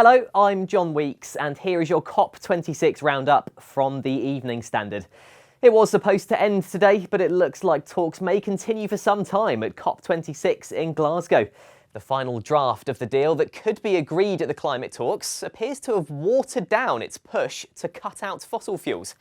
Hello, I'm John Weeks, and here is your Cop26 roundup from the Evening Standard. It was supposed to end today, but it looks like talks may continue for some time at Cop26 in Glasgow. The final draft of the deal that could be agreed at the climate talks appears to have watered down its push to cut out fossil fuels.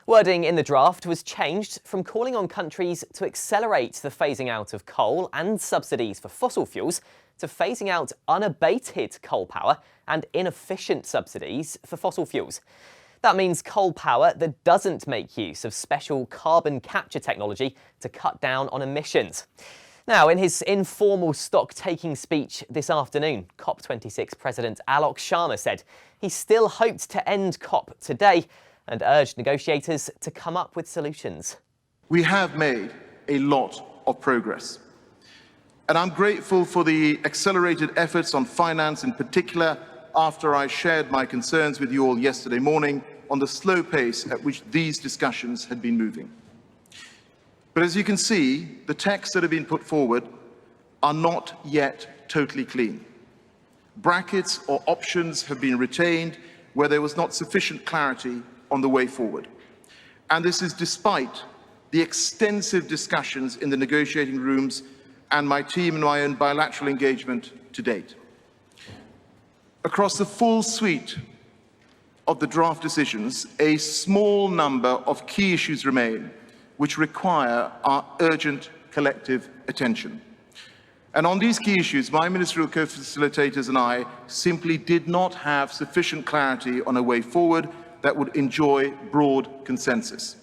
Wording in the draft was changed from calling on countries to accelerate the phasing out of coal and subsidies for fossil fuels to phasing out unabated coal power and inefficient subsidies for fossil fuels. That means coal power that doesn't make use of special carbon capture technology to cut down on emissions. Now, in his informal stock-taking speech this afternoon, Cop26 President Alok Sharma said he still hoped to end COP today and urged negotiators to come up with solutions. We have made a lot of progress. And I'm grateful for the accelerated efforts on finance in particular after I shared my concerns with you all yesterday morning on the slow pace at which these discussions had been moving. But as you can see, the texts that have been put forward are not yet totally clean. Brackets or options have been retained where there was not sufficient clarity on the way forward. And this is despite the extensive discussions in the negotiating rooms and my team and my own bilateral engagement to date. Across the full suite of the draft decisions, a small number of key issues remain which require our urgent collective attention. And on these key issues, my ministerial co-facilitators and I simply did not have sufficient clarity on a way forward that would enjoy broad consensus.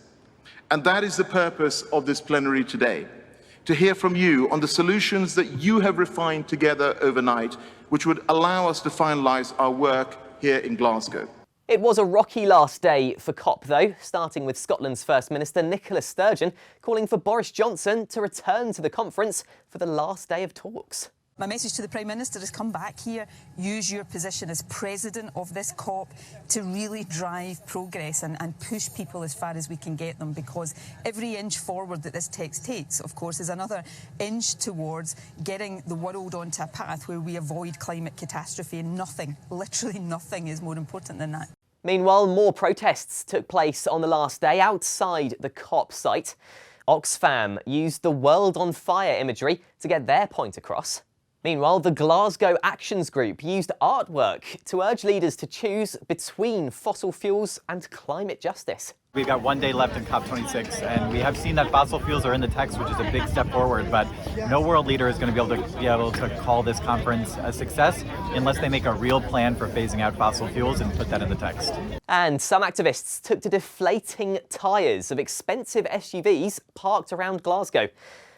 And that is the purpose of this plenary today, to hear from you on the solutions that you have refined together overnight, which would allow us to finalise our work here in Glasgow. It was a rocky last day for COP though, starting with Scotland's First Minister Nicola Sturgeon calling for Boris Johnson to return to the conference for the last day of talks. My message to the Prime Minister is come back here, use your position as President of this COP to really drive progress and push people as far as we can get them, because every inch forward that this text takes, of course, is another inch towards getting the world onto a path where we avoid climate catastrophe, and nothing, literally nothing, is more important than that. Meanwhile, more protests took place on the last day outside the COP site. Oxfam used the world on fire imagery to get their point across. Meanwhile, the Glasgow Actions Group used artwork to urge leaders to choose between fossil fuels and climate justice. We've got one day left in COP26, and we have seen that fossil fuels are in the text, which is a big step forward, but no world leader is going to be able to call this conference a success unless they make a real plan for phasing out fossil fuels and put that in the text. And some activists took to deflating tyres of expensive SUVs parked around Glasgow.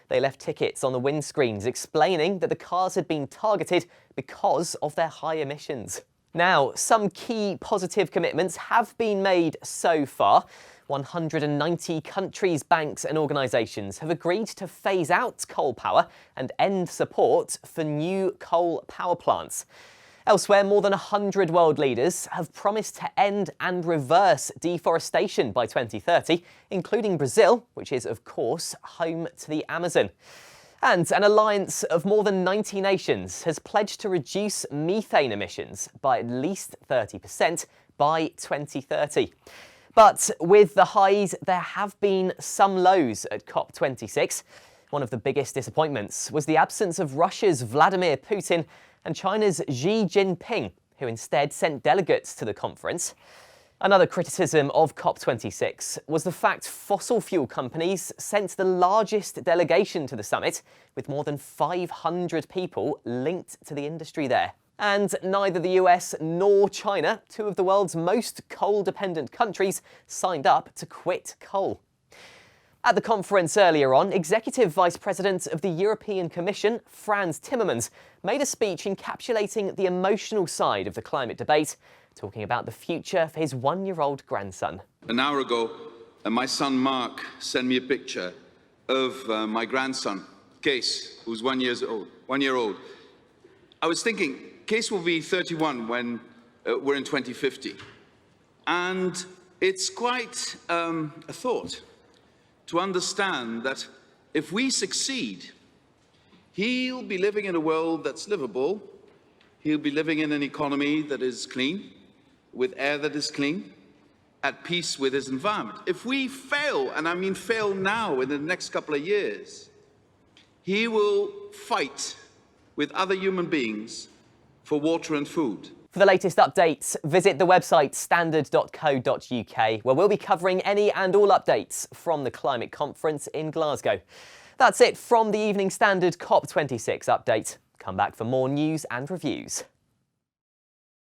They left tickets on the windscreens explaining that the cars had been targeted because of their high emissions. Now, some key positive commitments have been made so far. 190 countries, banks and organisations have agreed to phase out coal power and end support for new coal power plants. Elsewhere, more than 100 world leaders have promised to end and reverse deforestation by 2030, including Brazil, which is, of course, home to the Amazon. And an alliance of more than 90 nations has pledged to reduce methane emissions by at least 30% by 2030. But with the highs, there have been some lows at COP26. One of the biggest disappointments was the absence of Russia's Vladimir Putin and China's Xi Jinping, who instead sent delegates to the conference. Another criticism of COP26 was the fact fossil fuel companies sent the largest delegation to the summit, with more than 500 people linked to the industry there. And neither the US nor China, two of the world's most coal-dependent countries, signed up to quit coal. At the conference earlier on, Executive Vice President of the European Commission, Frans Timmermans, made a speech encapsulating the emotional side of the climate debate, talking about the future for his one-year-old grandson. An hour ago, my son Mark sent me a picture of my grandson, Kees, who's 1 year old. I was thinking, Kees will be 31 when we're in 2050. And it's quite a thought to understand that if we succeed, he'll be living in a world that's livable, He'll be living in an economy that is clean, with air that is clean, at peace with his environment. If we fail, and I mean fail now in the next couple of years, he will fight with other human beings for water and food. For the latest updates, visit the website standard.co.uk, where we'll be covering any and all updates from the climate conference in Glasgow. That's it from the Evening Standard Cop26 update. Come back for more news and reviews.